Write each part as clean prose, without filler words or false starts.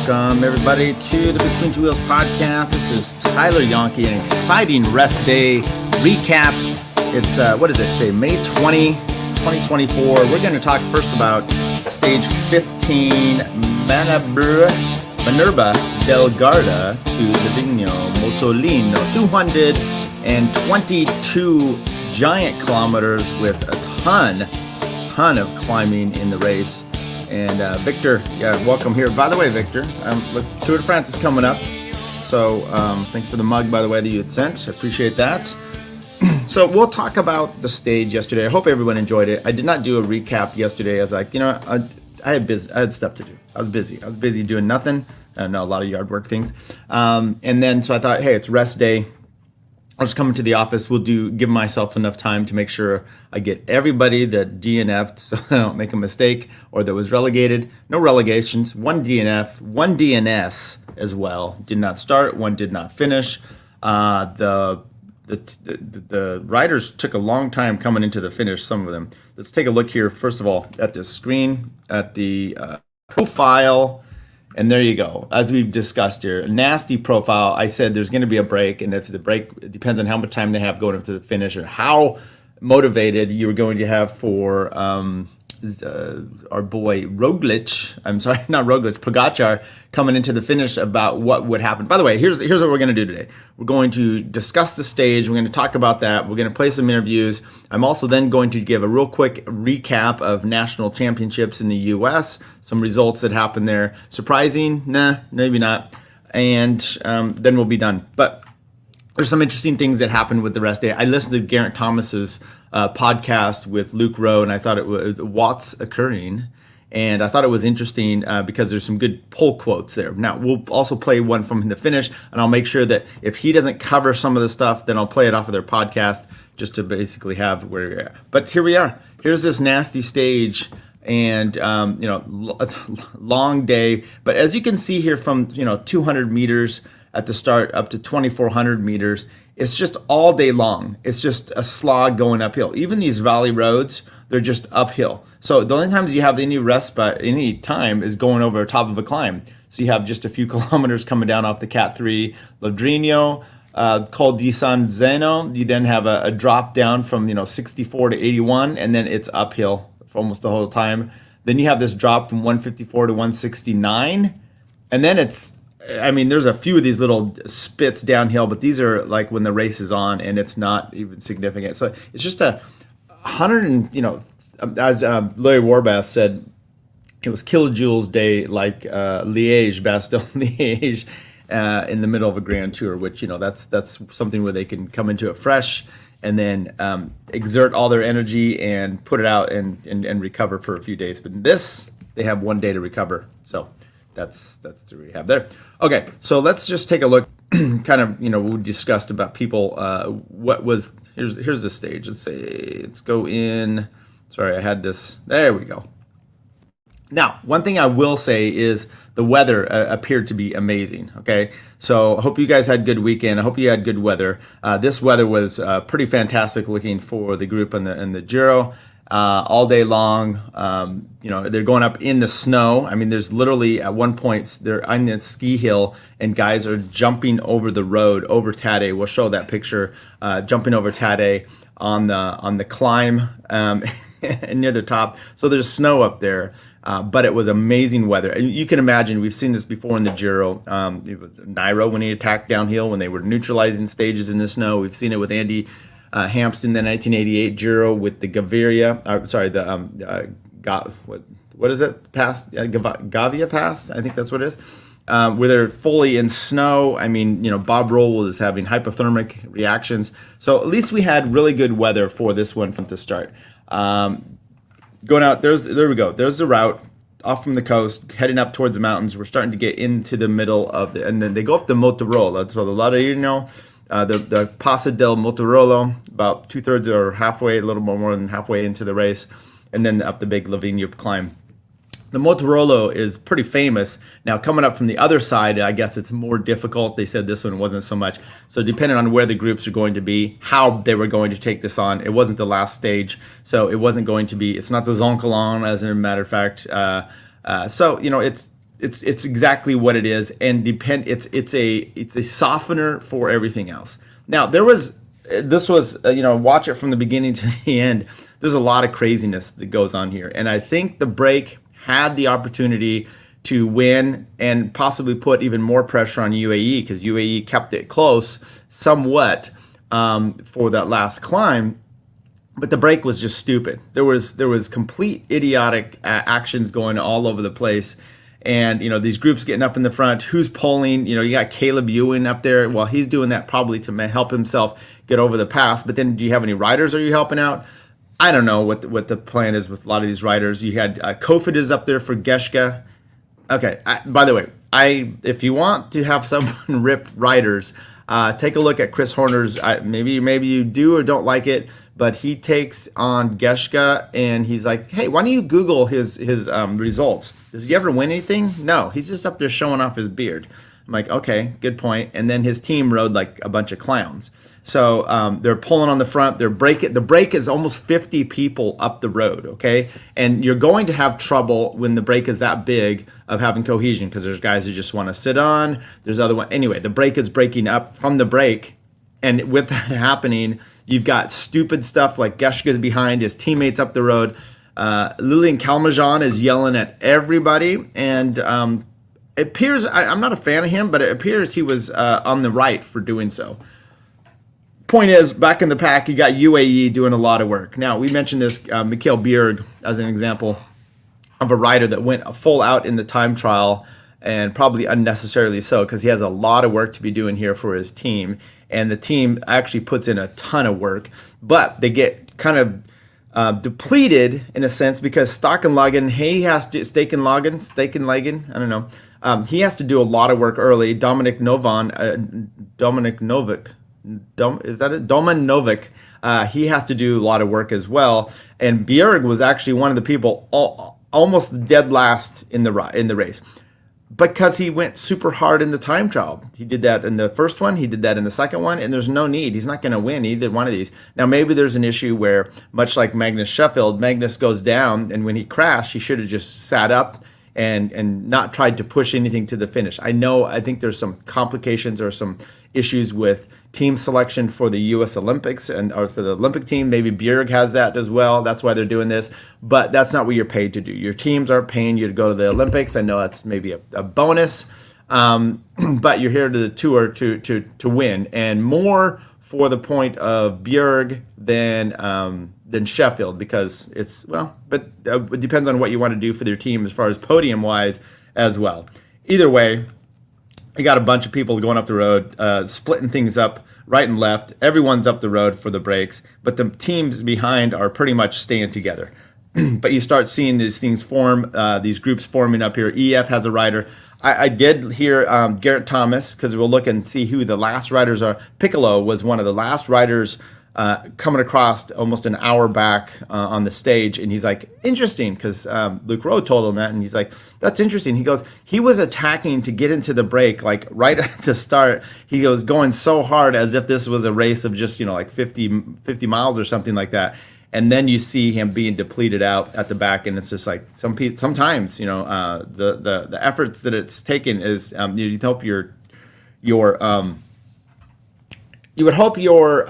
Welcome, everybody, to the Between Two Wheels podcast. This is Tyler Yonke, an exciting rest day recap. It's, what is it today, May 20, 2024. We're going to talk first about stage 15, Manerba del Garda to Livigno, Mottolino, 222 giant kilometers with a ton of climbing in the race. And Victor, welcome here. By the way, Victor, look, Tour de France is coming up. So thanks for the mug, by the way, that you had sent. I appreciate that. So we'll talk about the stage yesterday. I hope everyone enjoyed it. I did not do a recap yesterday. I was like, I had stuff to do. I was busy doing nothing. I know a lot of yard work things. And then so I thought, hey, it's rest day. I'll just come into the office. Give myself enough time to make sure I get everybody that DNF'd so I don't make a mistake or that was relegated. No relegations, one DNF, one DNS as well. Did not start, one did not finish. The riders took a long time coming into the finish, some of them. Let's take a look here, first of all, at the screen, at the profile. And there you go. As we've discussed here, a nasty profile. I said there's going to be a break, and if the break, it depends on how much time they have going up to the finish or how motivated you're going to have for our boy Pogacar coming into the finish about what would happen. By the way, here's what we're going to do today. We're going to discuss the stage. We're going to talk about that. We're going to play some interviews. I'm also then going to give a real quick recap of national championships in the U.S., some results that happened there. Surprising? Nah, maybe not. And then we'll be done. But there's some interesting things that happened with the rest day. I listened to Geraint Thomas's podcast with Luke Rowe, and I thought it was what's occurring. And I thought it was interesting because there's some good pull quotes there. Now, we'll also play one from the finish, and I'll make sure that if he doesn't cover some of the stuff, then I'll play it off of their podcast just to basically have where we're at. But here we are. Here's this nasty stage, and long day. But as you can see here from 200 meters at the start up to 2,400 meters, it's just all day long. It's just a slog going uphill. Even these valley roads, they're just uphill. So the only times you have any respite, any time, is going over the top of a climb. So you have just a few kilometers coming down off the Cat 3 Livigno, Col di San Zeno. You then have a drop down from 64 to 81, and then it's uphill for almost the whole time. Then you have this drop from 154 to 169, and then there's a few of these little spits downhill, but these are like when the race is on, and it's not even significant. So it's just a 100 as Larry Warbass said, it was kilojoules day, like Bastogne-Liège in the middle of a Grand Tour, which that's something where they can come into it fresh and then exert all their energy and put it out and recover for a few days. But in this, they have 1 day to recover. So that's what we have there. Okay, so let's just take a look. We discussed about people. Here's the stage. Let's go in. Sorry, I had this. There we go. Now, one thing I will say is the weather appeared to be amazing. Okay, so I hope you guys had a good weekend. I hope you had good weather. This weather was pretty fantastic looking for the group and the Giro. All day long, they're going up in the snow. I mean, there's literally at one point they're on this ski hill and guys are jumping over the road over Tadej. We'll show that picture, jumping over Tadej on the climb near the top. So there's snow up there, but it was amazing weather. And you can imagine, we've seen this before in the Giro. It was Nairo when he attacked downhill when they were neutralizing stages in the snow. We've seen it with Andy Hampsten, the 1988 Giro with the Gaviria. What is it? Gavia Pass? I think that's what it is. Where they're fully in snow. I mean, Bob Roll was having hypothermic reactions. So at least we had really good weather for this one from the start. Going out, there we go. There's the route off from the coast, heading up towards the mountains. We're starting to get into the middle of and then they go up the Motorola. So the Livigno, the Passo del Mottolino, about 2/3 or halfway, a little more than halfway into the race, and then up the big Livigno climb. The Mottolino is pretty famous. Now, coming up from the other side, I guess it's more difficult. They said this one wasn't so much. So depending on where the groups are going to be, how they were going to take this on, it wasn't the last stage. So it wasn't going to be, it's not the Zoncolan, as a matter of fact. So, it's it's exactly what it is, and it's a softener for everything else. Now this was watch it from the beginning to the end. There's a lot of craziness that goes on here, and I think the brake had the opportunity to win and possibly put even more pressure on UAE, because UAE kept it close somewhat for that last climb. But the brake was just stupid. There was complete idiotic actions going all over the place. And, these groups getting up in the front, who's pulling, you got Caleb Ewan up there. Well, he's doing that probably to help himself get over the pass. But then do you have any riders? Are you helping out? I don't know what the plan is with a lot of these riders. You had Kofid is up there for Geschke. Okay, by the way, if you want to have someone rip riders, take a look at Chris Horner's. Maybe you do or don't like it, but he takes on Geschke and he's like, hey, why don't you Google his results? Does he ever win anything? No, he's just up there showing off his beard. I'm like, okay, good point. And then his team rode like a bunch of clowns. So they're pulling on the front. The brake is almost 50 people up the road, okay? And you're going to have trouble when the brake is that big of having cohesion, because there's guys who just want to sit on. There's other one. Anyway, the brake is breaking up from the brake. And with that happening, you've got stupid stuff like Geschke's behind, his teammates up the road. Lilian Kalmajan is yelling at everybody. And it appears, I'm not a fan of him, but it appears he was on the right for doing so. Point is, back in the pack, you got UAE doing a lot of work. Now, we mentioned this, Mikhail Bjerg, as an example of a rider that went full out in the time trial, and probably unnecessarily so, because he has a lot of work to be doing here for his team. And the team actually puts in a ton of work, but they get kind of depleted in a sense, because Stakenlagen, he has to, Stakenlagen, I don't know. He has to do a lot of work early. Dominic Novik, Doman Novik, he has to do a lot of work as well. And Bjerg was actually one of the people almost dead last in the race, because he went super hard in the time trial. He did that in the first one, he did that in the second one, and there's no need. He's not going to win either one of these. Now, maybe there's an issue where, much like Magnus Sheffield, Magnus goes down, and when he crashed, he should have just sat up and not tried to push anything to the finish. I think there's some complications or some issues with team selection for the U.S. Olympics or for the Olympic team. Maybe Bjerg has that as well. That's why they're doing this. But that's not what you're paid to do. Your teams aren't paying you to go to the Olympics. I know that's maybe a bonus, but you're here to the tour to win, and more for the point of Bjerg than Sheffield, because it's, well, but it depends on what you want to do for their team as far as podium wise as well. Either way, you got a bunch of people going up the road, splitting things up right and left. Everyone's up the road for the breaks, but the teams behind are pretty much staying together. But you start seeing these things form, these groups forming up here. EF has a rider. I did hear Garrett Thomas, because we'll look and see who the last riders are. Piccolo was one of the last riders coming across almost an hour back on the stage, and he's like, interesting, because Luke Rowe told him that, and he's like, that's interesting. He goes, he was attacking to get into the break, like right at the start. He goes, going so hard as if this was a race of just, like 50 miles or something like that. And then you see him being depleted out at the back, and it's just like sometimes, the efforts that it's taken is you'd hope you would hope your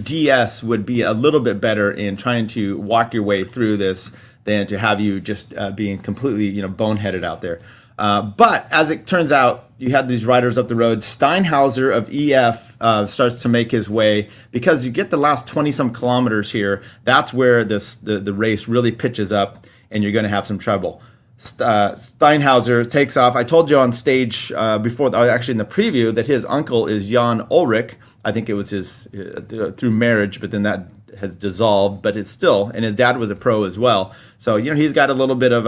DS would be a little bit better in trying to walk your way through this than to have you just being completely boneheaded out there. But as it turns out, you had these riders up the road. Steinhauser of EF starts to make his way, because you get the last 20-some kilometers here. That's where the race really pitches up, and you're going to have some trouble. Steinhauser takes off. I told you on stage before, actually in the preview, that his uncle is Jan Ulrich. I think it was his through marriage, but then that has dissolved. But it's still, and his dad was a pro as well. So he's got a little bit of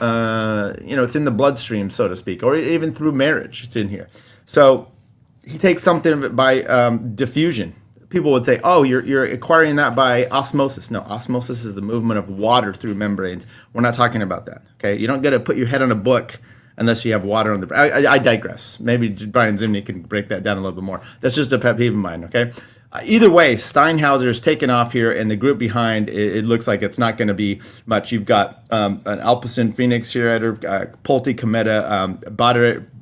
it's in the bloodstream, so to speak, or even through marriage, it's in here. So he takes something by diffusion. People would say, oh, you're acquiring that by osmosis. No, osmosis is the movement of water through membranes. We're not talking about that, okay? You don't get to put your head on a book unless you have water on the... I digress. Maybe Brian Zimney can break that down a little bit more. That's just a pet peeve of mine, okay? Either way, Steinhauser is taking off here, and the group behind, it looks like it's not going to be much. You've got an Alpecin Phoenix here at her, Pulte Cometa,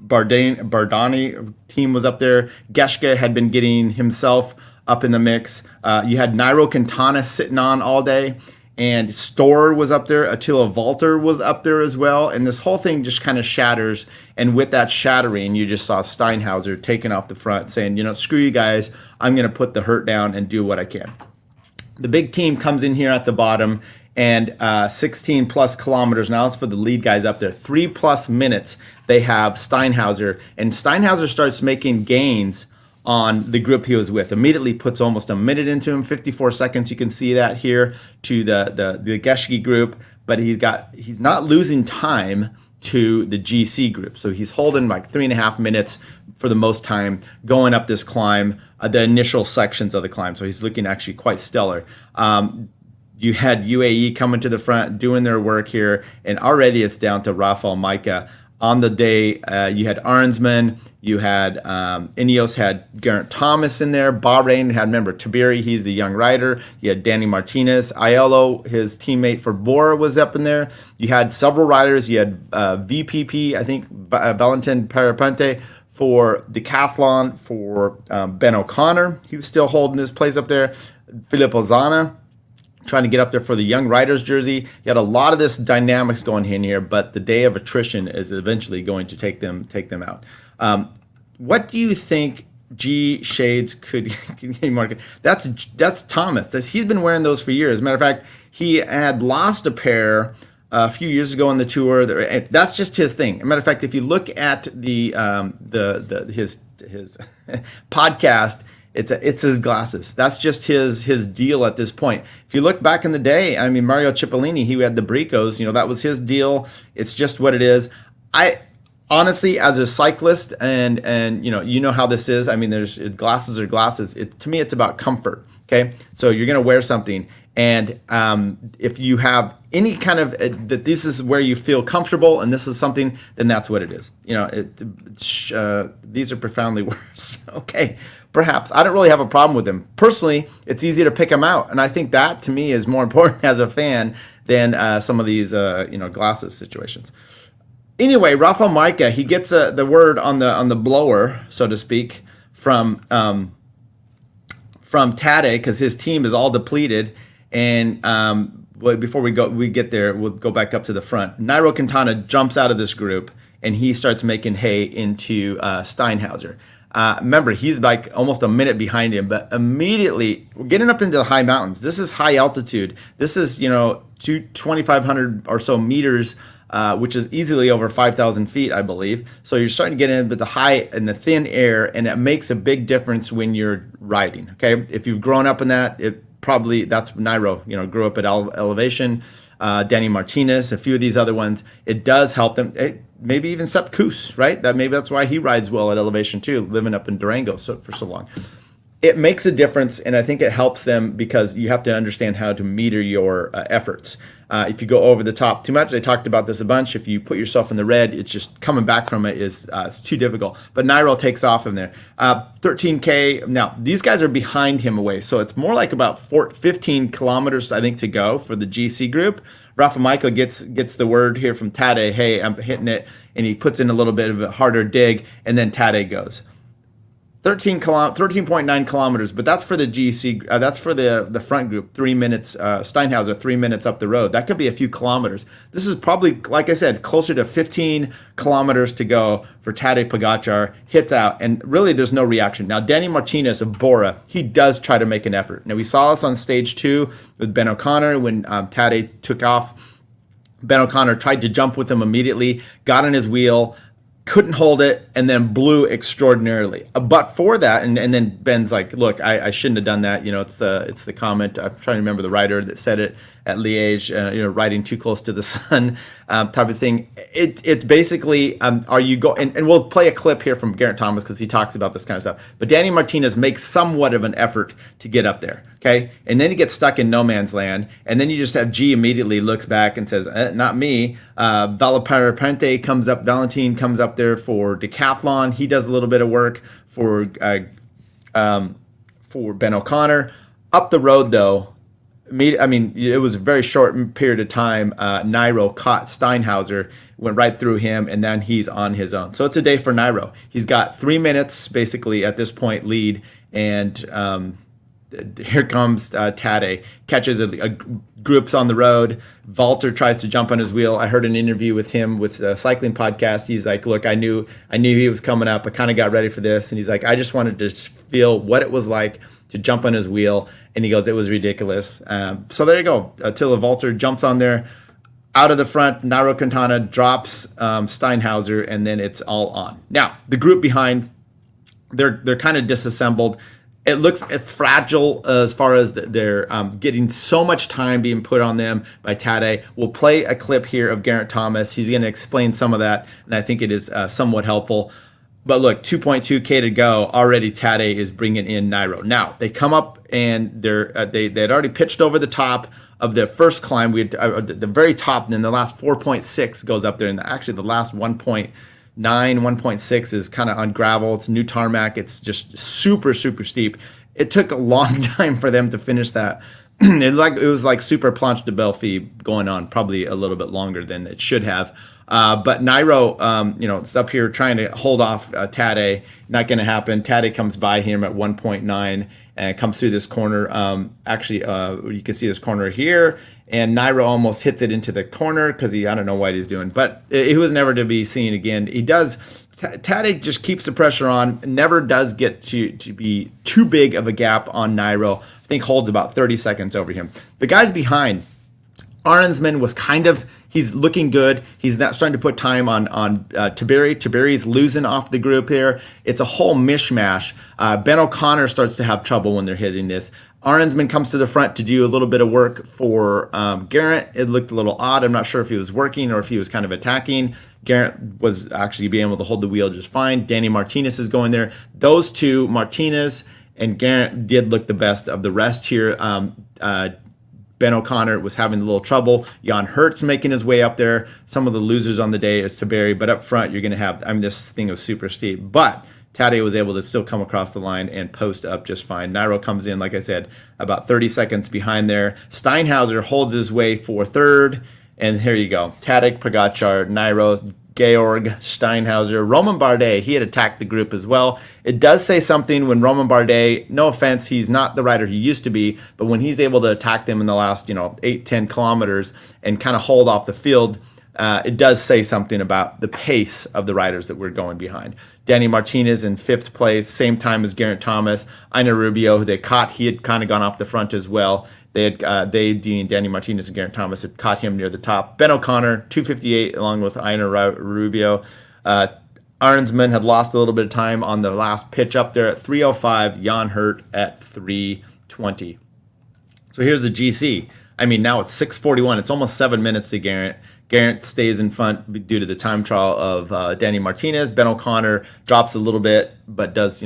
Bardani team was up there. Geschke had been getting himself up in the mix. You had Nairo Quintana sitting on all day, and Storer was up there. Attila Valter was up there as well, and this whole thing just kind of shatters. And with that shattering, you just saw Steinhauser taking off the front, saying, screw you guys, I'm going to put the hurt down and do what I can. The big team comes in here at the bottom, and 16 plus kilometers. Now it's for the lead guys up there. 3+ minutes they have Steinhauser, and Steinhauser starts making gains on the group he was with. Immediately puts almost a minute into him, 54 seconds. You can see that here to the Geschke group, but he's not losing time to the GC group. So he's holding like 3.5 minutes for the most time going up this climb, the initial sections of the climb. So he's looking actually quite stellar. You had UAE coming to the front, doing their work here, and already it's down to Rafael Majka. On the day, you had Arnsman, you had Ineos had Geraint Thomas in there. Bahrain had, remember, Tabiri, he's the young rider. You had Danny Martinez. Aiello, his teammate for Bora, was up in there. You had several riders. You had VPP, I think, Valentin Parapente for Decathlon for Ben O'Connor. He was still holding his place up there. Filippo Zana trying to get up there for the young riders jersey. You had a lot of this dynamics going in here, but the day of attrition is eventually going to take them out. What do you think G Shades could market? That's Thomas. He's been wearing those for years. As a matter of fact, he had lost a pair a few years ago on the tour. That's just his thing. As a matter of fact, if you look at his podcast, it's his glasses. That's just his deal at this point. If you look back in the day, I mean, Mario Cipollini, he had the Bricos, that was his deal. It's just what it is. I honestly, as a cyclist, and you know how this is. I mean, there's glasses are glasses. To me, it's about comfort. Okay, so you're gonna wear something, and if you have any kind of that this is where you feel comfortable, and this is something, then that's what it is. These are profoundly worse. Okay. Perhaps. I don't really have a problem with them. Personally, it's easy to pick them out. And I think that, to me, is more important as a fan than some of these, glasses situations. Anyway, Rafael Majka, he gets the word on the blower, so to speak, from Tadej, because his team is all depleted. And before we get there, we'll go back up to the front. Nairo Quintana jumps out of this group, and he starts making hay into Steinhauser. Remember, he's like almost a minute behind him, but immediately we're getting up into the high mountains. This is high altitude. This is, 2,500 or so meters, which is easily over 5,000 feet, I believe. So you're starting to get into the high and the thin air, and it makes a big difference when you're riding. Okay, if you've grown up in that, that's Nairo. Grew up at elevation. Danny Martinez, a few of these other ones, it does help them. Maybe even Sepp Kuss, right? Maybe that's why he rides well at elevation too, living up in Durango for so long. It makes a difference, and I think it helps them because you have to understand how to meter your efforts. If you go over the top too much, I talked about this a bunch. If you put yourself in the red, it's just coming back from it is it's too difficult. But Nairo takes off in there. 13K. Now, these guys are behind him away, so it's more like about 15 kilometers, I think, to go for the GC group. Rafa Majka gets the word here from Tadej, hey, I'm hitting it, and he puts in a little bit of a harder dig, and then Tadej goes. 13.9 kilometers, but that's for the GC. That's for the front group. 3 minutes. Steinhauser 3 minutes up the road. That could be a few kilometers. This is probably, like I said, closer to 15 kilometers to go for Tadej Pogačar. Hits out, and really there's no reaction. Now Danny Martinez of Bora, he does try to make an effort. Now we saw this on stage 2 with Ben O'Connor when Tadej took off. Ben O'Connor tried to jump with him immediately, got on his wheel, couldn't hold it, and then blew extraordinarily. But for that, and then Ben's like, look, I shouldn't have done that. It's the comment. I'm trying to remember the writer that said it at Liège, riding too close to the sun type of thing. It's basically, are you and we'll play a clip here from Geraint Thomas because he talks about this kind of stuff. But Danny Martinez makes somewhat of an effort to get up there, okay? And then he gets stuck in no man's land, and then you just have G immediately looks back and says, not me. Valentin comes up there for Decathlon. He does a little bit of work for for Ben O'Connor. Up the road, though, it was a very short period of time. Nairo caught Steinhauser, went right through him, and then he's on his own. So it's a day for Nairo. He's got 3 minutes, basically, at this point, lead, and here comes Tadej, catches a groups on the road. Walter tries to jump on his wheel. I heard an interview with him with a cycling podcast. He's like, look, I knew he was coming up. I kind of got ready for this. And he's like, I just wanted to feel what it was like to jump on his wheel. And he goes, it was ridiculous. So there you go. Attila Walter jumps on there. Out of the front, Nairo Quintana drops Steinhauser, and then it's all on. Now, the group behind, they're kind of disassembled. It looks fragile as far as they're getting so much time being put on them by Tadej. We'll play a clip here of Geraint Thomas. He's going to explain some of that, and I think it is somewhat helpful. But look, 2.2K to go. Already Tadej is bringing in Nairo. Now, they come up, and they had already pitched over the top of the first climb. We had the very top, and then the last 4.6 goes up there, and actually the last 1.6 is kind of on gravel. It's new tarmac. It's just super, super steep. It took a long time for them to finish that. It was like super planche de Belfi going on, probably a little bit longer than it should have. But Nairo, it's up here trying to hold off Tadej. Not going to happen. Tadej comes by him at 1.9 and comes through this corner. You can see this corner here. And Nairo almost hits it into the corner because I don't know what he's doing. But he was never to be seen again. Tadej just keeps the pressure on, never does get to be too big of a gap on Nairo. I think holds about 30 seconds over him. The guys behind, Arensman was he's looking good. He's not starting to put time on Tiberi. Tiberi's losing off the group here. It's a whole mishmash. Ben O'Connor starts to have trouble when they're hitting this. Arensman comes to the front to do a little bit of work for Geraint. It looked a little odd. I'm not sure if he was working or if he was kind of attacking. Geraint was actually being able to hold the wheel just fine. Danny Martinez is going there. Those two, Martinez and Geraint, did look the best of the rest here. Ben O'Connor was having a little trouble. Jan Hertz making his way up there. Some of the losers on the day is Tiberi, but up front you're going to have, this thing was super steep. But Tadej was able to still come across the line and post up just fine. Nairo comes in, like I said, about 30 seconds behind there. Steinhauser holds his way for third. And here you go. Tadej, Pogačar, Nairo, Georg, Steinhauser, Romain Bardet. He had attacked the group as well. It does say something when Romain Bardet, no offense, he's not the rider he used to be, but when he's able to attack them in the last 8-10 kilometers and kind of hold off the field, it does say something about the pace of the riders that we're going behind. Danny Martinez in 5th place, same time as Geraint Thomas. Ina Rubio, who they caught, he had kind of gone off the front as well. Danny Martinez and Geraint Thomas had caught him near the top. Ben O'Connor, 2:58, along with Ina Rubio. Arensman had lost a little bit of time on the last pitch up there at 3:05. Jan Hurt at 3:20. So here's the GC. Now it's 6:41. It's almost 7 minutes to Geraint. Geraint stays in front due to the time trial of Danny Martinez. Ben O'Connor drops a little bit, but does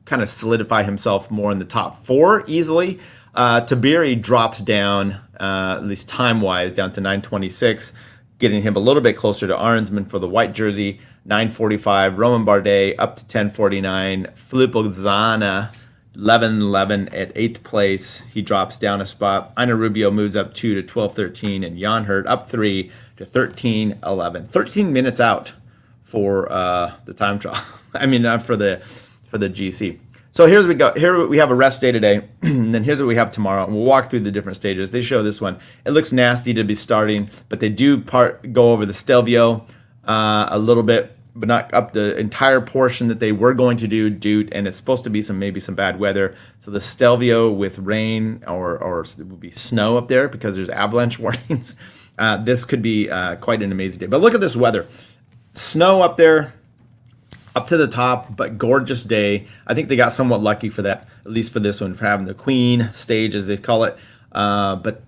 kind of solidify himself more in the top 4 easily. Tiberi drops down, at least time-wise, down to 9:26, getting him a little bit closer to Arensman for the white jersey. 9:45. Romain Bardet up to 10:49. Filippo Zana, 11:11 at 8th place. He drops down a spot. Ina Rubio moves up 2 to 12:13, and Jan Hurt up 3 to 13:11. 13 minutes out for the time trial. For the GC. So here's we go. Here we have a rest day today, and then here's what we have tomorrow. And we'll walk through the different stages. They show this one. It looks nasty to be starting, but they do go over the Stelvio a little bit, but not up the entire portion that they were going to do, and it's supposed to be maybe some bad weather. So the Stelvio with rain or it would be snow up there because there's avalanche warnings. This could be quite an amazing day. But look at this weather. Snow up there, up to the top, but gorgeous day. I think they got somewhat lucky for that, at least for this one, for having the Queen stage, as they call it. But,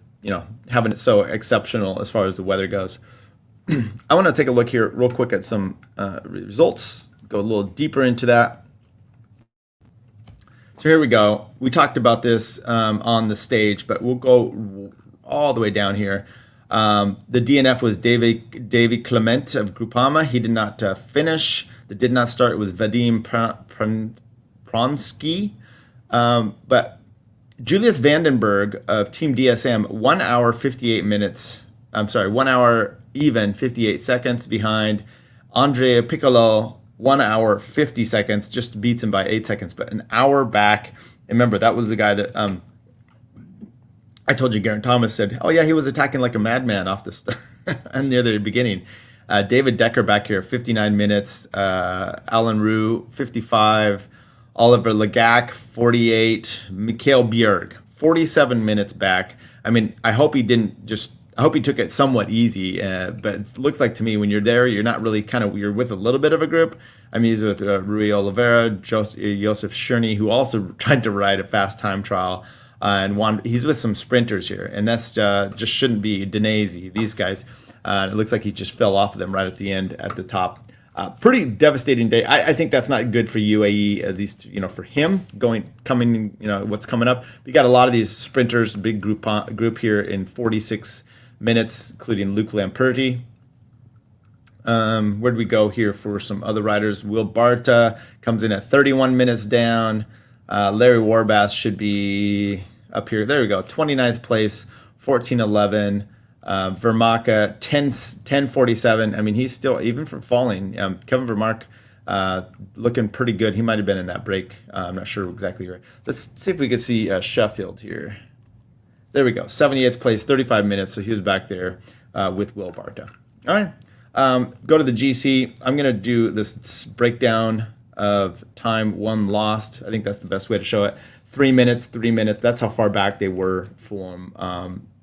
having it so exceptional as far as the weather goes. I want to take a look here real quick at some results, go a little deeper into that. So here we go. We talked about this on the stage, but we'll go all the way down here. The DNF was David Clement of Groupama. He did not finish. That did not start. It was Vadim Pronsky. But Julius Vandenberg of Team DSM, 1 hour 58 minutes. I'm sorry, 1 hour even 58 seconds behind Andrea Piccolo. 1 hour 50 seconds, just beats him by 8 seconds, but an hour back. And remember, that was the guy that I told you. Geraint Thomas said, "Oh yeah, he was attacking like a madman off the start and near the beginning." David Decker back here, 59 minutes. Alan Roux, 55. Oliver Legac, 48. Mikhail Bjerg, 47 minutes back. I mean, I hope he took it somewhat easy, but it looks like to me when you're there, you're not really you're with a little bit of a group. I mean, he's with Rui Oliveira, Joseph Cherney, who also tried to ride a fast time trial, and he's with some sprinters here, and that's just shouldn't be Danese. These guys, it looks like he just fell off of them right at the end at the top. Pretty devastating day. I think that's not good for UAE, at least for him coming. What's coming up. We got a lot of these sprinters, big group here in 46 minutes, including Luke Lamperti. Where'd we go here for some other riders? Will Barta comes in at 31 minutes down. Larry Warbass should be up here. There we go. 29th place, 14:11. Vermaak 10:47. I mean, he's still, even from falling. Kevin Vermaak looking pretty good. He might have been in that break. I'm not sure exactly where. Let's see if we can see Sheffield here. There we go. 78th place, 35 minutes. So he was back there with Will Barta. All right. Go to the GC. I'm going to do this breakdown of time won lost. I think that's the best way to show it. 3 minutes, 3 minutes. That's how far back they were from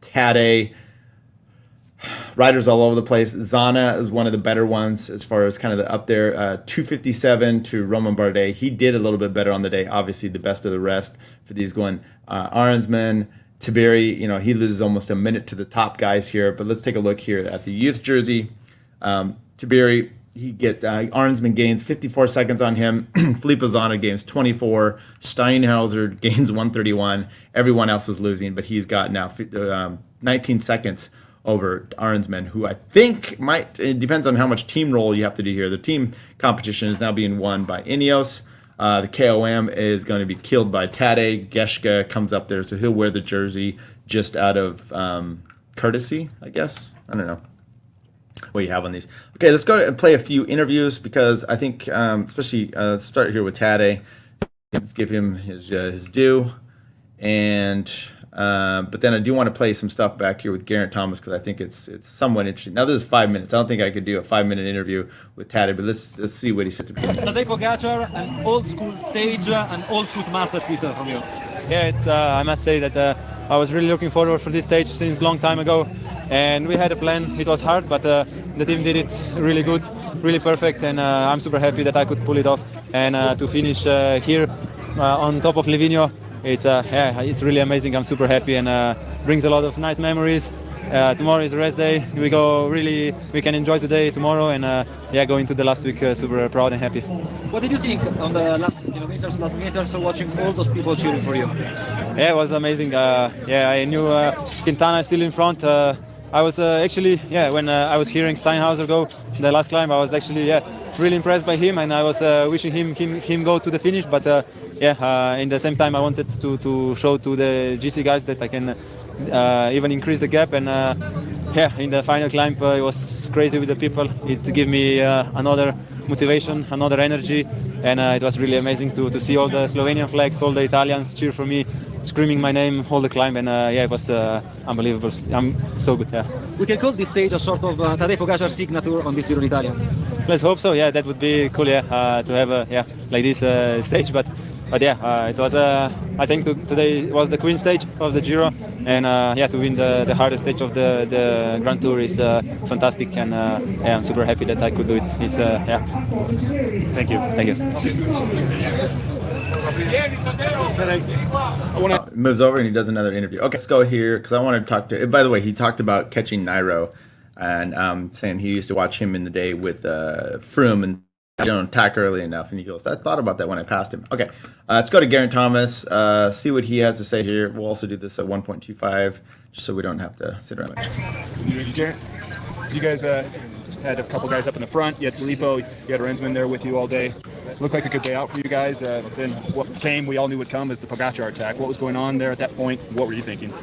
Tadej. Riders all over the place. Zana is one of the better ones as far as kind of the up there. 257 to Romain Bardet. He did a little bit better on the day. Obviously, the best of the rest for these going. Arnsman, Tiberi, he loses almost a minute to the top guys here. But let's take a look here at the youth jersey. Tiberi, Arnsman gains 54 seconds on him. Filipe Zana gains 24. Steinhauser gains 131. Everyone else is losing, but he's got now 19 seconds over Arnsman, who I think it depends on how much team roll you have to do here. The team competition is now being won by Ineos. The KOM is going to be killed by Tadej. Geschke comes up there, so he'll wear the jersey just out of courtesy, I guess. I don't know what you have on these. Okay, let's go and play a few interviews because I think, especially start here with Tadej. Let's give him his due. And but then I do want to play some stuff back here with Geraint Thomas because I think it's somewhat interesting. Now this is 5 minutes. I don't think I could do a 5-minute interview with Tadej, but let's see what he said to begin. Tadej Pogacar, an old school stage, an old school masterpiece from you. Yeah, I must say that I was really looking forward for this stage since a long time ago, and we had a plan. It was hard, but the team did it really good, really perfect, and I'm super happy that I could pull it off and to finish here on top of Livigno. It's really amazing. I'm super happy and brings a lot of nice memories. Tomorrow is a rest day. We can enjoy today, tomorrow, and go into the last week super proud and happy. What did you think on the last meters, watching all those people cheering for you? Yeah, it was amazing. I knew Quintana is still in front. I was when I was hearing Steinhauser go the last climb, I was actually really impressed by him, and I was wishing him go to the finish. But in the same time, I wanted to show to the GC guys that I can even increase the gap. And in the final climb, it was crazy with the people. It gave me another motivation, another energy, and it was really amazing to see all the Slovenian flags, all the Italians cheer for me, screaming my name all the climb, and it was unbelievable. I'm so good. Yeah. We can call this stage a sort of Tadej Pogacar signature on this Giro d'Italia. Let's hope so. Yeah, that would be cool. To have like this stage, but it was. I think today was the Queen stage of the Giro, and to win the hardest stage of the Grand Tour is fantastic, and I'm super happy that I could do it. It's Thank you. Thank you. Moves over and he does another interview. Okay, let's go here because I want to talk to. By the way, he talked about catching Nairo, and saying he used to watch him in the day with Froome and don't attack early enough. And he goes, I thought about that when I passed him. Okay, let's go to Geraint Thomas. See what he has to say here. We'll also do this at 1.25 just so we don't have to sit around much. Geraint, you guys had a couple guys up in the front. You had Filippo, you had Rensman there with you all day. looked like a good day out for you guys. Then what came, we all knew would come, is the Pogacar attack. What was going on there at that point? What were you thinking?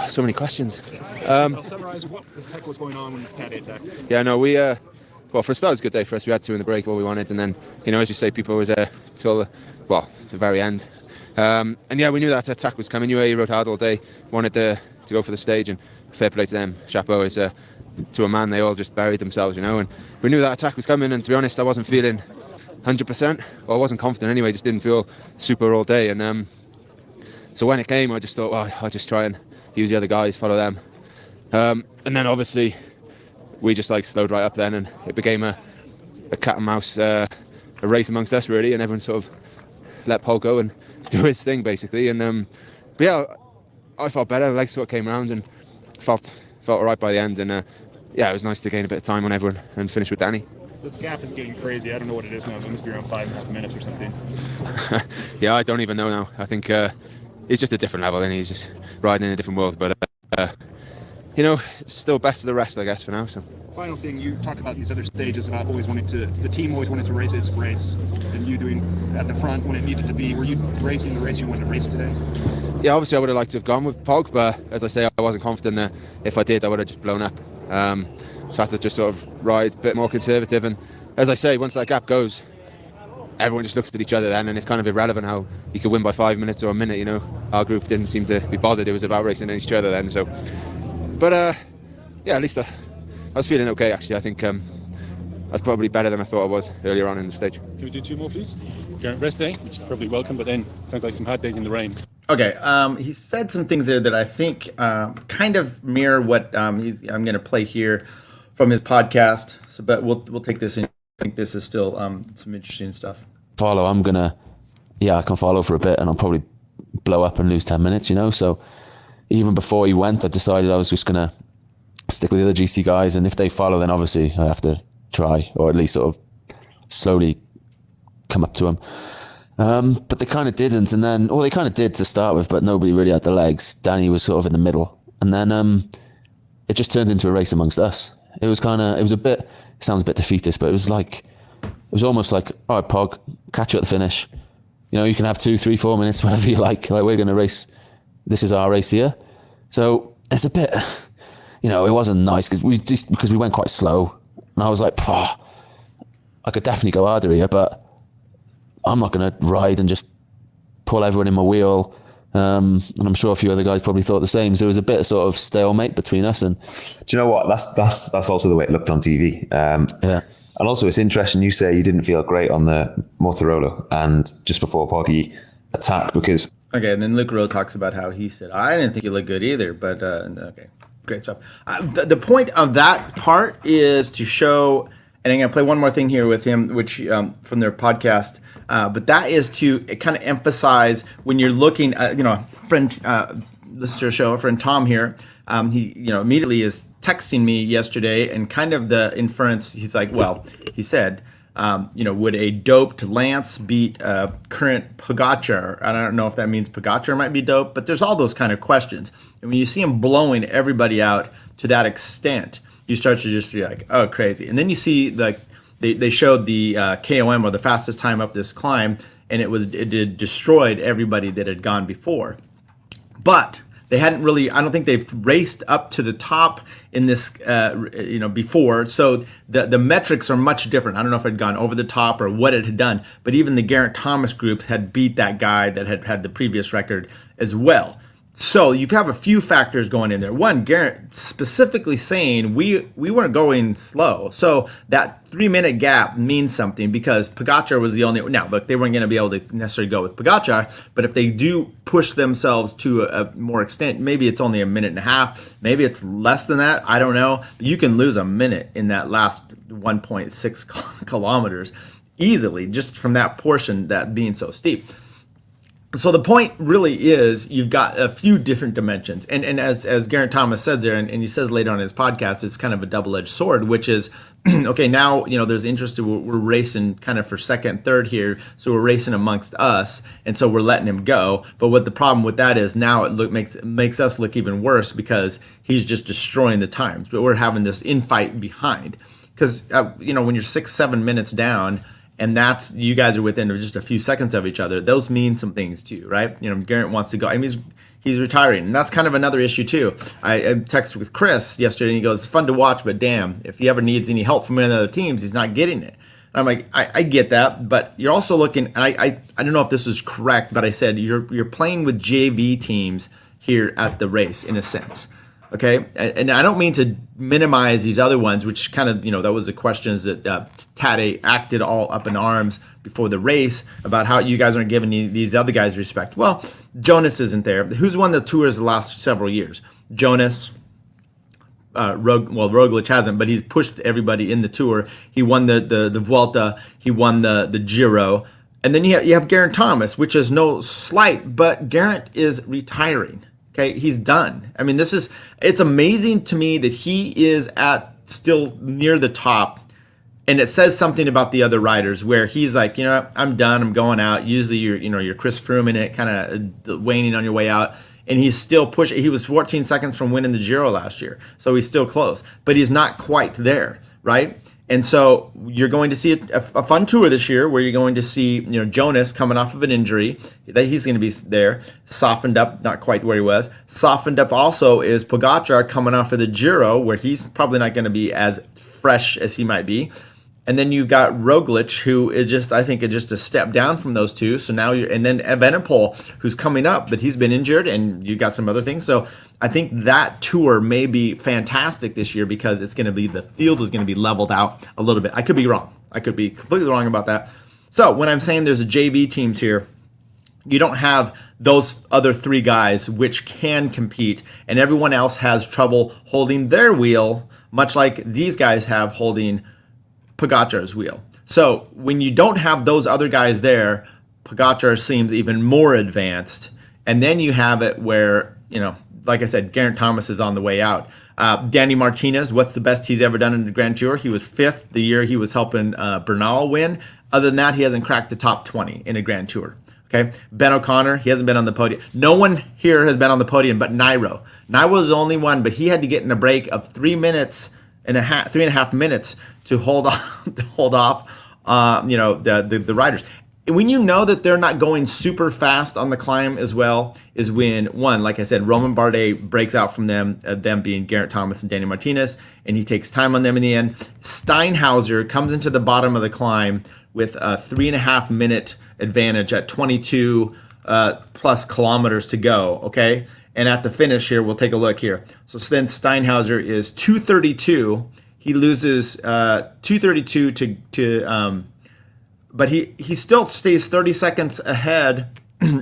So many questions. Summarize what the heck was going on when Tadej attacked. Yeah, no, we well, for a start, it was a good day for us. We had two in the break, what we wanted, and then, as you say, people was there till the very end. And yeah, we knew that attack was coming. UAE rode hard all day, wanted to go for the stage, and fair play to them. Chapeau is to a man, they all just buried themselves, and we knew that attack was coming. And to be honest, I wasn't feeling 100%, or I wasn't confident anyway. Just didn't feel super all day. And so when it came, I just thought, well, I'll just try and use the other guys, follow them. And then obviously we just slowed right up then, and it became a cat and mouse, a race amongst us really, and everyone sort of let Paul go and do his thing basically. And but yeah, I felt better. The legs sort of came around and felt all right by the end. And yeah, it was nice to gain a bit of time on everyone and finish with Danny. This gap is getting crazy. I don't know what it is now. It must be around 5.5 minutes or something. Yeah, I don't even know now. I think he's just a different level, and he's just riding in a different world. But still best of the rest, I guess, for now. So. Final thing, you talked about these other stages about the team always wanted to race its race, and you doing at the front when it needed to be. Were you racing the race you wanted to race today? Yeah, obviously I would have liked to have gone with Pog, but as I say, I wasn't confident that if I did, I would have just blown up. So I had to just sort of ride a bit more conservative. And as I say, once that gap goes, everyone just looks at each other then, and it's kind of irrelevant how you could win by 5 minutes or a minute. Our group didn't seem to be bothered. It was about racing each other then. So, but yeah, at least I was feeling okay actually. I think I was probably better than I thought I was earlier on in the stage. Can we do two more, please? Rest day, which is probably welcome, but then sounds like some hard days in the rain. Okay, he said some things there that I think kind of mirror what I'm going to play here from his podcast. So, but we'll take this in. I think this is still some interesting stuff. I can follow for a bit, and I'll probably blow up and lose 10 minutes, So even before he went, I decided I was just going to stick with the other GC guys, and if they follow, then obviously I have to try, or at least sort of slowly come up to them. But they kind of didn't, and then, they kind of did to start with, but nobody really had the legs. Danny was sort of in the middle, and then it just turned into a race amongst us. It sounds a bit defeatist, but it was almost like, all right, Pog, catch you at the finish. You can have 2, 3, 4 minutes, whatever you like. We're going to race. This is our race here. So it's a bit, it wasn't nice because we went quite slow, and I was like, I could definitely go harder here, but I'm not going to ride and just pull everyone in my wheel. And I'm sure a few other guys probably thought the same. So it was a bit of sort of stalemate between us. And do you know what? That's also the way it looked on TV. Yeah. And also, it's interesting you say you didn't feel great on the Mottolino and just before Poggy attacked because. Okay, and then Luke Rowe talks about how he said, I didn't think you looked good either, but okay, great job. The point of that part is to show, and I'm going to play one more thing here with him, which from their podcast, but that is to kind of emphasize when you're looking at, friend, listen to a show, friend Tom here, he, immediately is texting me yesterday, and kind of the inference, he's like, well, he said, would a doped Lance beat current Pogacar? I don't know if that means Pogacar might be doped, but there's all those kind of questions. And when you see him blowing everybody out to that extent, you start to just be like, oh, crazy. And then you see they showed the KOM, or the fastest time up this climb, and it destroyed everybody that had gone before. But they hadn't really, I don't think they've raced up to the top in this, before. So the metrics are much different. I don't know if it had gone over the top or what it had done, but even the Geraint Thomas groups had beat that guy that had the previous record as well. So you have a few factors going in there. One, Geraint specifically saying we weren't going slow. So that 3-minute gap means something because Pogacar was the only. Now, look, they weren't going to be able to necessarily go with Pogacar, but if they do push themselves to a more extent, maybe it's only a minute and a half. Maybe it's less than that. I don't know. But you can lose a minute in that last 1.6 kilometers easily just from that portion, that being so steep. So the point really is you've got a few different dimensions. And as Geraint Thomas says there, and he says later on in his podcast, it's kind of a double-edged sword, which is, okay, now, there's interest, we're racing kind of for second, third here, so we're racing amongst us, and so we're letting him go. But what the problem with that is now it makes us look even worse because he's just destroying the times. But we're having this infight behind. Because, when you're 6-7 minutes down, and that's you guys are within just a few seconds of each other. Those mean some things too, right? Geraint wants to go. I mean, he's retiring, and that's kind of another issue too. I texted with Chris yesterday, and he goes, "It's fun to watch, but damn, if he ever needs any help from any of the other teams, he's not getting it." And I'm like, I get that, but you're also looking. And I don't know if this was correct, but I said you're playing with JV teams here at the race in a sense. Okay, and I don't mean to minimize these other ones, which kind of, that was the questions that Tade acted all up in arms before the race about how you guys aren't giving these other guys respect. Well, Jonas isn't there. Who's won the tours the last several years? Jonas. Roglic hasn't, but he's pushed everybody in the tour. He won the Vuelta. He won the Giro. And then you have Geraint Thomas, which is no slight, but Geraint is retiring. Okay, he's done. I mean, it's amazing to me that he is still near the top, and it says something about the other riders where he's like, I'm done, I'm going out. Usually you're Chris Froome in it, kind of waning on your way out, and he's still pushing. He was 14 seconds from winning the Giro last year, so he's still close, but he's not quite there, right? And so you're going to see a fun tour this year where you're going to see, Jonas coming off of an injury. He's going to be there, softened up, not quite where he was. Softened up also is Pogačar coming off of the Giro, where he's probably not going to be as fresh as he might be. And then you've got Roglic, who is just a step down from those two. So now and then Evenepoel, who's coming up, but he's been injured, and you got some other things. So I think that tour may be fantastic this year because the field is going to be leveled out a little bit. I could be wrong. I could be completely wrong about that. So when I'm saying there's a JV teams here, you don't have those other three guys which can compete, and everyone else has trouble holding their wheel, much like these guys have holding Pogačar's wheel. So when you don't have those other guys there, Pogačar seems even more advanced. And then you have it where, like I said, Geraint Thomas is on the way out. Danny Martinez, what's the best he's ever done in the Grand Tour? He was 5th the year he was helping Bernal win. Other than that, he hasn't cracked the top 20 in a Grand Tour. Okay, Ben O'Connor, he hasn't been on the podium. No one here has been on the podium but Nairo. Nairo was the only one, but he had to get in a break of 3.5 minutes to hold off, the riders. When you know that they're not going super fast on the climb as well, is when like I said, Romain Bardet breaks out from them being Geraint Thomas and Danny Martinez, and he takes time on them in the end. Steinhauser comes into the bottom of the climb with a 3.5 minute advantage at 22 plus kilometers to go. Okay. And at the finish here, we'll take a look here. So then Steinhauser is 2:32. He loses 2:32 but he still stays 30 seconds ahead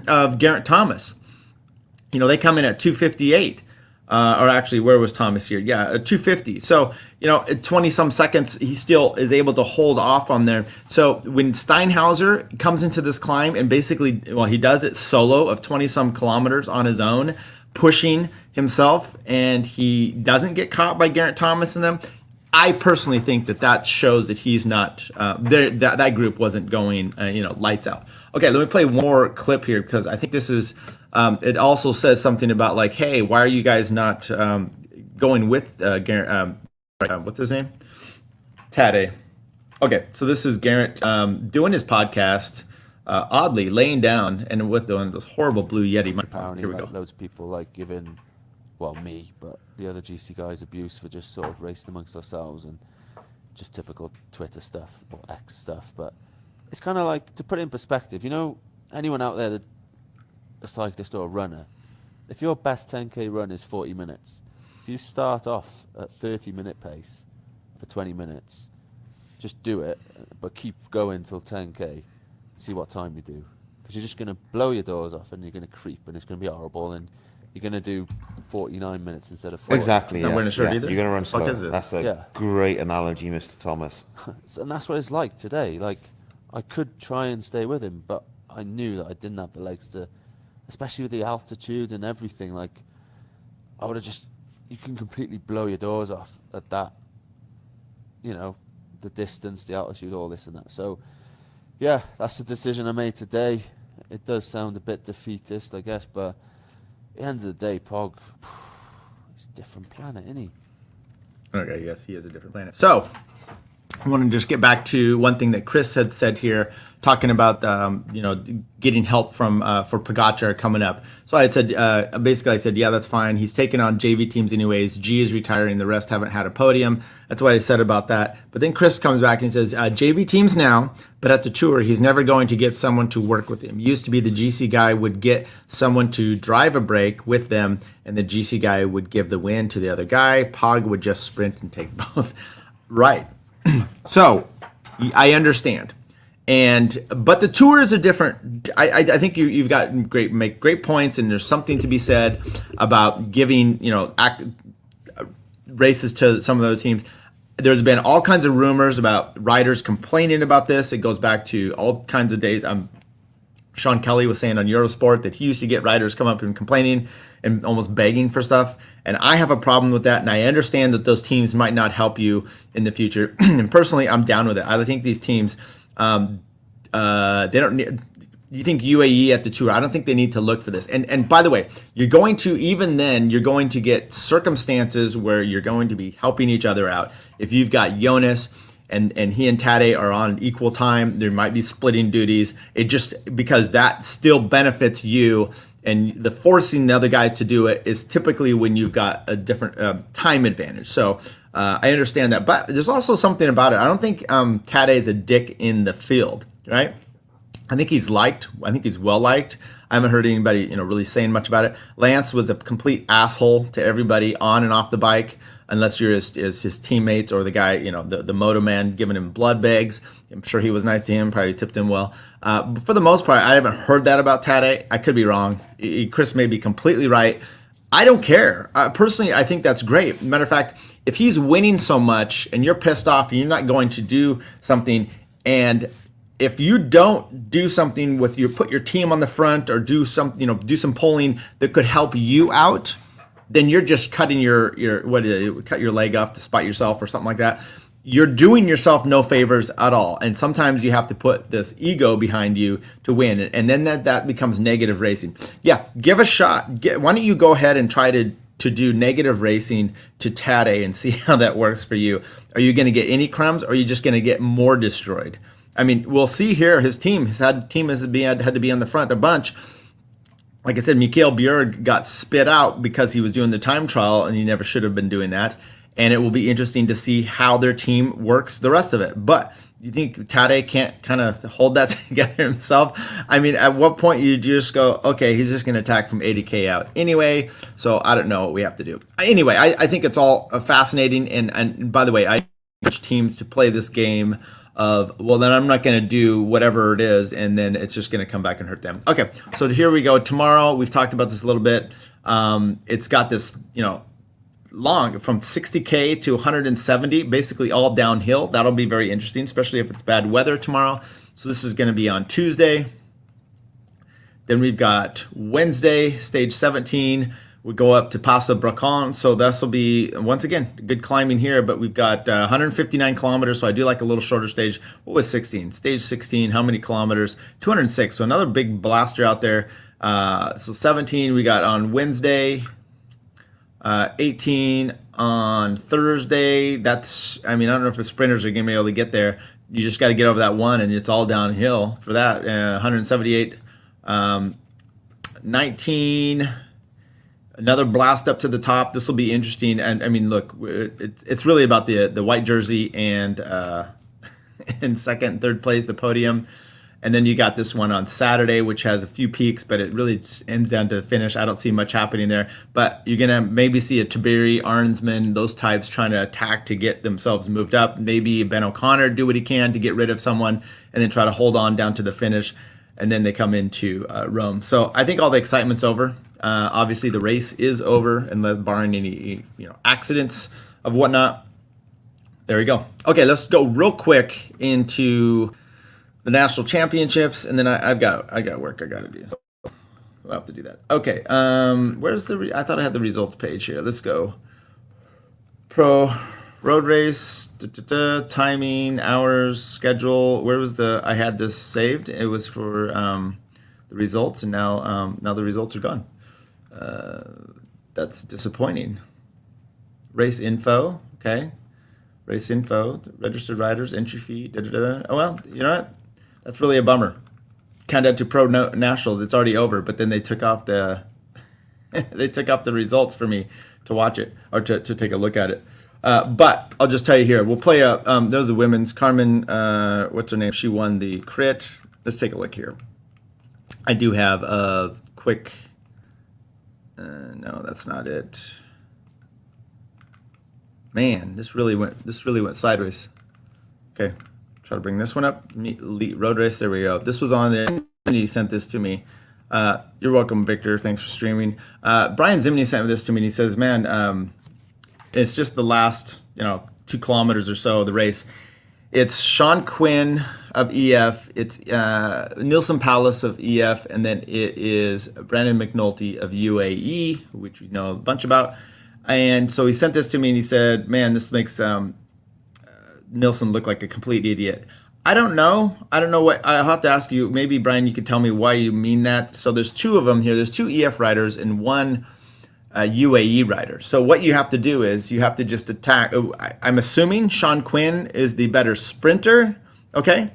of Geraint Thomas. They come in at 2:58. Or actually, where was Thomas here? Yeah, 2:50. So, at 20-some seconds, he still is able to hold off on there. So when Steinhauser comes into this climb and basically, he does it solo of 20-some kilometers on his own, pushing himself, and he doesn't get caught by Geraint Thomas and them, I personally think that shows that he's not that group wasn't going lights out. Okay, let me play one more clip here because I think this is it also says something about like, hey, why are you guys not going with Geraint? What's his name? Tade. Okay, so this is Geraint doing his podcast, oddly laying down and with those horrible blue Yeti microphones. Here we go. Loads of people like giving. Well, me, but the other GC guys abuse for just sort of racing amongst ourselves and just typical Twitter stuff or X stuff. But it's kind of like, to put it in perspective, anyone out there that a cyclist or a runner, if your best 10K run is 40 minutes, if you start off at 30-minute pace for 20 minutes, just do it, but keep going till 10K, see what time you do. Because you're just going to blow your doors off and you're going to creep and it's going to be horrible and you're going to do 49 minutes instead of 40. Exactly. Not wearing a shirt either. You're going to run slow. What is this? That's a great analogy, Mr. Thomas. And that's what it's like today. Like, I could try and stay with him, but I knew that I didn't have the legs to, especially with the altitude and everything. Like, I would have you can completely blow your doors off at that, the distance, the altitude, all this and that. So, yeah, that's the decision I made today. It does sound a bit defeatist, I guess, but at the end of the day, Pog, he's a different planet, isn't he? Okay, yes, he is a different planet. So, I want to just get back to one thing that Chris had said here, talking about getting help from for Pogacar coming up. So I had said basically I said, yeah, that's fine. He's taken on JV teams anyways. G is retiring. The rest haven't had a podium. That's what I said about that. But then Chris comes back and says JV teams now, but at the Tour he's never going to get someone to work with him. Used to be the GC guy would get someone to drive a break with them, and the GC guy would give the win to the other guy. Pog would just sprint and take both. Right. So I understand. But the Tour is a different. I think you've got make great points, and there's something to be said about giving races to some of the other teams. There's been all kinds of rumors about riders complaining about this. It goes back to all kinds of days. Sean Kelly was saying on Eurosport that he used to get riders come up and complaining and almost begging for stuff. And I have a problem with that. And I understand that those teams might not help you in the future. And personally, I'm down with it. I think these teams, they don't need, you think UAE at the Tour, I don't think they need to look for this. And by the way, you're going to get circumstances where you're going to be helping each other out. If you've got Jonas and he and Tadej are on equal time, there might be splitting duties. It just, because that still benefits you, and the forcing the other guys to do it is typically when you've got a different time advantage. So I understand that, but there's also something about it. I don't think Tadej is a dick in the field, right? I think he's liked. I think he's well liked. I haven't heard anybody, really saying much about it. Lance was a complete asshole to everybody on and off the bike, unless you're his teammates or the guy, the moto man giving him blood bags. I'm sure he was nice to him, probably tipped him well. But for the most part, I haven't heard that about Tadej. I could be wrong. Chris may be completely right. I don't care. Personally, I think that's great. Matter of fact, if he's winning so much and you're pissed off and you're not going to do something, and if you don't do something put your team on the front or do some polling that could help you out, then you're just cutting cut your leg off to spite yourself or something like that. You're doing yourself no favors at all. And sometimes you have to put this ego behind you to win. And then that becomes negative racing. Yeah, give a shot. Why don't you go ahead and try to do negative racing to Tadej and see how that works for you. Are you going to get any crumbs, or are you just going to get more destroyed? I mean, we'll see here. His team has had to be on the front a bunch. Like I said, Mikael Bjerg got spit out because he was doing the time trial, and he never should have been doing that. And it will be interesting to see how their team works the rest of it. But you think Tadej can't kind of hold that together himself? I mean, at what point you just go, okay, he's just going to attack from 80K out anyway, so I don't know what we have to do. Anyway, I think it's all fascinating. And by the way, I encourage teams to play this game of, well, then I'm not going to do whatever it is, and then it's just going to come back and hurt them. Okay, so here we go. Tomorrow, we've talked about this a little bit. It's got this, long, from 60K to 170, basically all downhill. That'll be very interesting, especially if it's bad weather tomorrow. So this is going to be on Tuesday. Then we've got Wednesday, stage 17. We go up to Passo Bracon, so this will be, once again, good climbing here, but we've got 159 kilometers, so I do like a little shorter stage. What was 16? Stage 16, how many kilometers? 206, so another big blaster out there. So 17 we got on Wednesday, 18 on Thursday. That's, I don't know if the sprinters are going to be able to get there. You just got to get over that one, and it's all downhill for that. 178, 19... Another blast up to the top. This will be interesting. And look, it's really about the white jersey and in second and third place, the podium. And then you got this one on Saturday, which has a few peaks, but it really ends down to the finish. I don't see much happening there. But you're going to maybe see a Tiberi, Arnsman, those types trying to attack to get themselves moved up. Maybe Ben O'Connor do what he can to get rid of someone and then try to hold on down to the finish. And then they come into Rome. So I think all the excitement's over. Obviously, the race is over, and barring any accidents of whatnot. There we go. Okay, let's go real quick into the national championships, and then I've got work I got to do. We'll have to do that. Okay, where's the? I thought I had the results page here. Let's go. Pro road race, timing, hours, schedule. Where was I had this saved. It was for the results, and now the results are gone. That's disappointing. Race info, okay. Race info, registered riders, entry fee, da da da. Oh well, you know what? That's really a bummer. Countdown to Pro Nationals, it's already over, but then they took off the they took off the results for me to watch it or to take a look at it. But I'll just tell you here, we'll play a those are the women's. Carmen, what's her name? She won the crit. Let's take a look here. I do have a quick. No, that's not it. Man, this really went sideways. Okay, try to bring this one up. Road race. There we go. This was on there. He sent this to me. You're welcome, Victor. Thanks for streaming. Brian Zimney sent this to me, and he says, "Man, it's just the last 2 kilometers or so of the race. It's Sean Quinn of EF. It's Nilson Palace of EF, and then it is Brandon McNulty of UAE, which we know a bunch about." And so he sent this to me and he said, "Man, this makes Nilson look like a complete idiot." I don't know what, I'll have to ask you. Maybe, Brian, you could tell me why you mean that. So there's 2 of them here. There's 2 EF riders and 1 UAE rider. So what you have to do is you have to just attack. I'm assuming Sean Quinn is the better sprinter. Okay.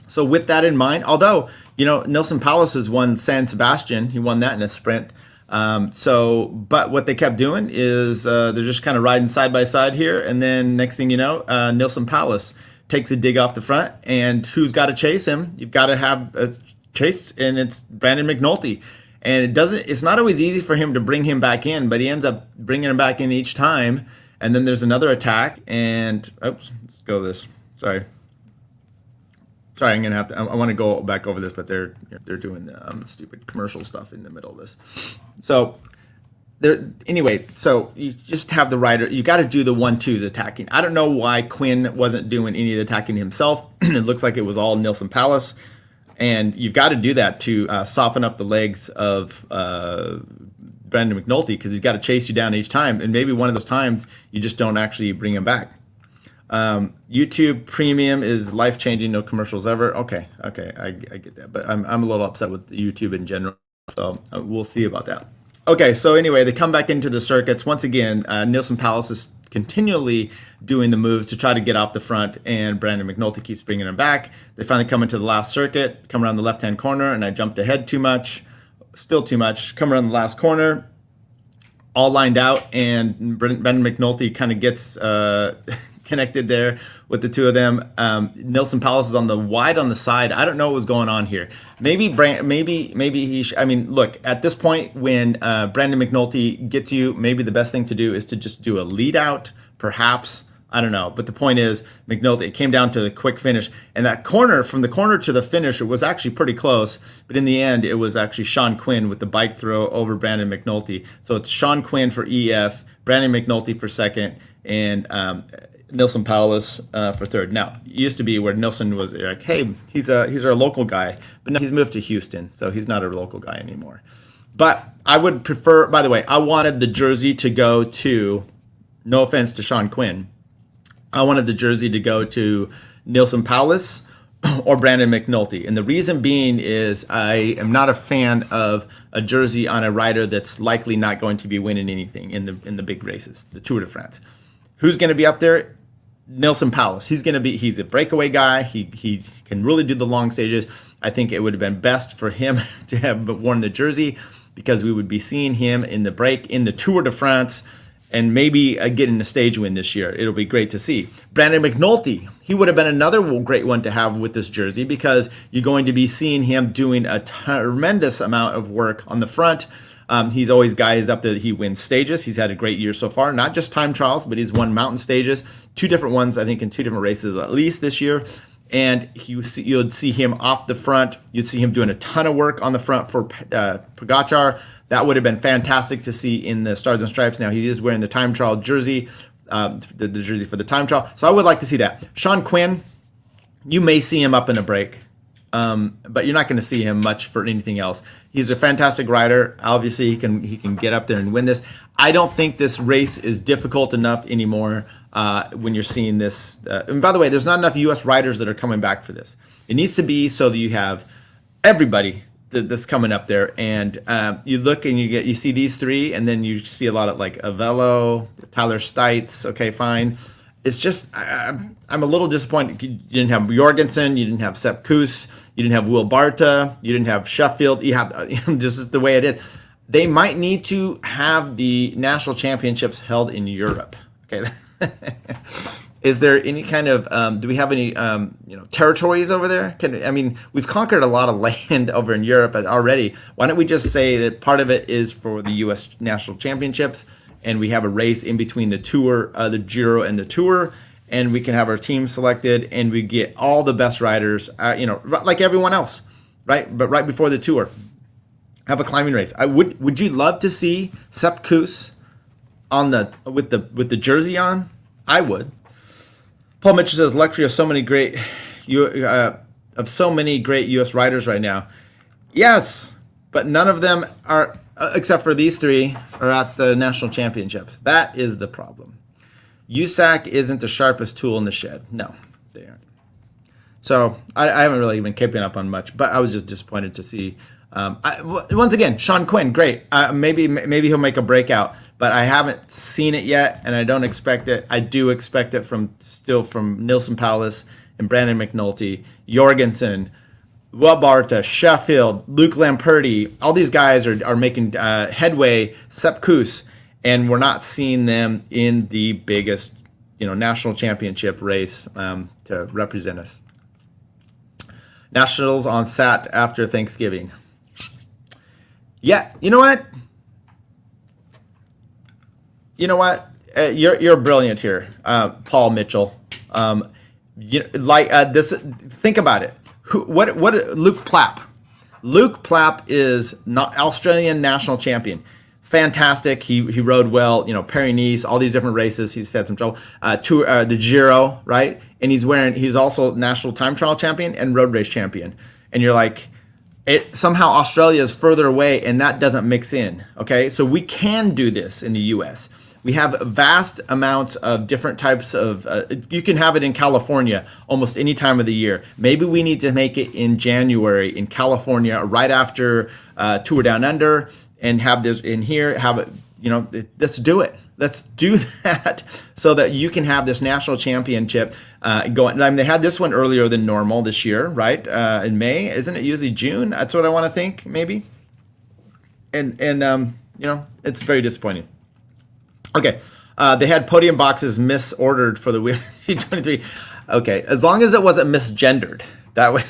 So with that in mind, although, Nilson Palace has won San Sebastian. He won that in a sprint. But what they kept doing is they're just kind of riding side by side here, and then next thing you know, Nilson Palace takes a dig off the front, and who's got to chase him? You've got to have a chase, and it's Brandon McNulty. And it's not always easy for him to bring him back in, but he ends up bringing him back in each time. And then there's another attack, and oops, let's go this. Sorry, I'm gonna have to. I want to go back over this, but they're doing the stupid commercial stuff in the middle of this. So anyway, so you just have the rider. You got to do the 1-2s attacking. I don't know why Quinn wasn't doing any of the attacking himself. It looks like it was all Nilson Palace, and you've got to do that to soften up the legs of Brandon McNulty, because he's got to chase you down each time, and maybe one of those times you just don't actually bring him back. YouTube Premium is life-changing, no commercials ever. Okay, I get that, but I'm a little upset with YouTube in general, so we'll see about that. Okay, so anyway, they come back into the circuits. Once again, Nilson Palace is continually doing the moves to try to get off the front, and Brandon McNulty keeps bringing him back. They finally come into the last circuit, come around the left-hand corner, and I jumped ahead too much, still too much. Come around the last corner, all lined out, and Brandon McNulty kind of gets connected there with the 2 of them. Nilson Palace is on the side. I don't know what was going on here. Maybe he. I mean, look, at this point when Brandon McNulty gets you, maybe the best thing to do is to just do a lead out, perhaps. I don't know. But the point is, McNulty, it came down to the quick finish. And that corner, from the corner to the finish, it was actually pretty close. But in the end, it was actually Sean Quinn with the bike throw over Brandon McNulty. So it's Sean Quinn for EF, Brandon McNulty for second, and Nilson Palace for third. Now, it used to be where Nilson was like, hey, he's our local guy. But now he's moved to Houston, so he's not a local guy anymore. But I would prefer, by the way, I wanted the jersey to go to, no offense to Sean Quinn, I wanted the jersey to go to Nilson Palace or Brandon McNulty. And the reason being is I am not a fan of a jersey on a rider that's likely not going to be winning anything in the big races, the Tour de France. Who's going to be up there? Nilson Palace. He's a breakaway guy. He can really do the long stages. I think it would have been best for him to have worn the jersey, because we would be seeing him in the break in the Tour de France, and maybe getting a stage win this year. It'll be great to see. Brandon McNulty, he would have been another great one to have with this jersey, because you're going to be seeing him doing a tremendous amount of work on the front. He's always guys up there that he wins stages. He's had a great year so far, not just time trials, but he's won mountain stages, 2 different ones, I think, in 2 different races at least this year. And you'd see him off the front. You'd see him doing a ton of work on the front for Pogacar. That would have been fantastic to see in the Stars and Stripes. Now, he is wearing the time trial jersey, the jersey for the time trial. So I would like to see that. Sean Quinn, you may see him up in a break, but you're not going to see him much for anything else. He's a fantastic rider. Obviously, he can get up there and win this. I don't think this race is difficult enough anymore when you're seeing this. And by the way, there's not enough U.S. riders that are coming back for this. It needs to be so that you have everybody that's coming up there, and you look and you see these 3, and then you see a lot of like Avello, Tyler Stites. Okay, fine. it's just I'm a little disappointed. You didn't have Jorgensen, you didn't have Sepp Kuss, you didn't have Will Barta, you didn't have Sheffield. You have this is the way it is. They might need to have the national championships held in Europe. Okay, is there any kind of do we have any territories over there? We've conquered a lot of land over in Europe already. Why don't we just say that part of it is for the U.S. national championships? And we have a race in between the Tour, the Giro, and the Tour, and we can have our team selected, and we get all the best riders, like everyone else, right? But right before the Tour, have a climbing race. Would you love to see Sepp Kuss with the jersey on? I would. Paul Mitchell says luxury of so many great U.S. riders right now. Yes, but none of them are. Except for these three, are at the national championships. That is the problem. USAC isn't the sharpest tool in the shed. No, they aren't. So I haven't really been keeping up on much, but I was just disappointed to see. Once again, Sean Quinn, great. Maybe he'll make a breakout, but I haven't seen it yet, and I don't expect it. I do expect it from Nilson Powless and Brandon McNulty, Jorgensen, Will Barta, Sheffield, Luke Lamperti, all these guys are making headway. Sepp Kuss, and we're not seeing them in the biggest, national championship race to represent us. Nationals on Sat after Thanksgiving. Yeah, you know what? You're brilliant here, Paul Mitchell. This. Think about it. What Luke Plapp? Luke Plapp is not Australian national champion. Fantastic. He rode well. Paris-Nice, all these different races. He's had some trouble. The Giro, right? And he's also national time trial champion and road race champion. And you're like, somehow Australia is further away, and that doesn't mix in. Okay, so we can do this in the U.S. We have vast amounts of different types of, you can have it in California almost any time of the year. Maybe we need to make it in January in California, right after Tour Down Under, and have this in here, have it, let's do it. Let's do that so that you can have this national championship going. They had this one earlier than normal this year, right? In May, isn't it usually June? That's what I want to think, maybe. And it's very disappointing. Okay, they had podium boxes misordered for the women's T23. Okay, as long as it wasn't misgendered, that would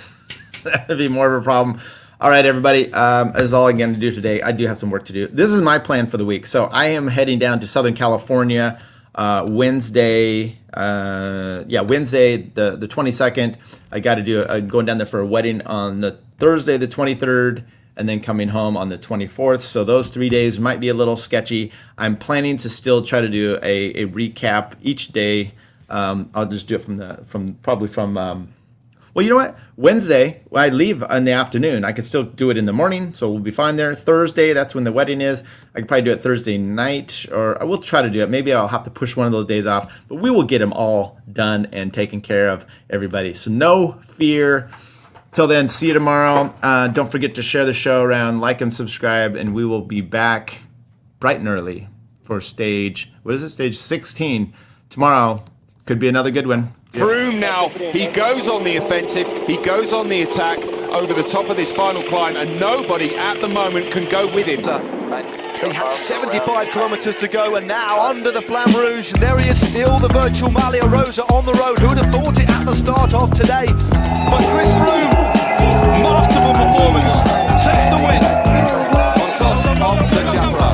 be more of a problem. All right, everybody, this is all I'm going to do today. I do have some work to do. This is my plan for the week. So I am heading down to Southern California Wednesday. Wednesday the 22nd. I got to do. I'm going down there for a wedding on the Thursday the 23rd. And then coming home on the 24th. So those 3 days might be a little sketchy. I'm planning to still try to do a recap each day. I'll just do it well, you know what? Wednesday, I leave in the afternoon. I could still do it in the morning, so we'll be fine there. Thursday, that's when the wedding is. I could probably do it Thursday night, or I will try to do it. Maybe I'll have to push one of those days off, but we will get them all done and taken care of, everybody. So no fear. Till then, see you tomorrow. Don't forget to share the show around, like and subscribe, and we will be back bright and early for stage 16 tomorrow. Could be another good one. Froome now, he goes on the offensive, he goes on the attack over the top of this final climb, and nobody at the moment can go with him. He had 75 kilometres to go, and now under the Flamme Rouge, and there he is, still the virtual Maglia Rosa on the road. Who'd have thought it at the start of today? But Chris Froome, masterful performance, takes the win on top of the Jafra.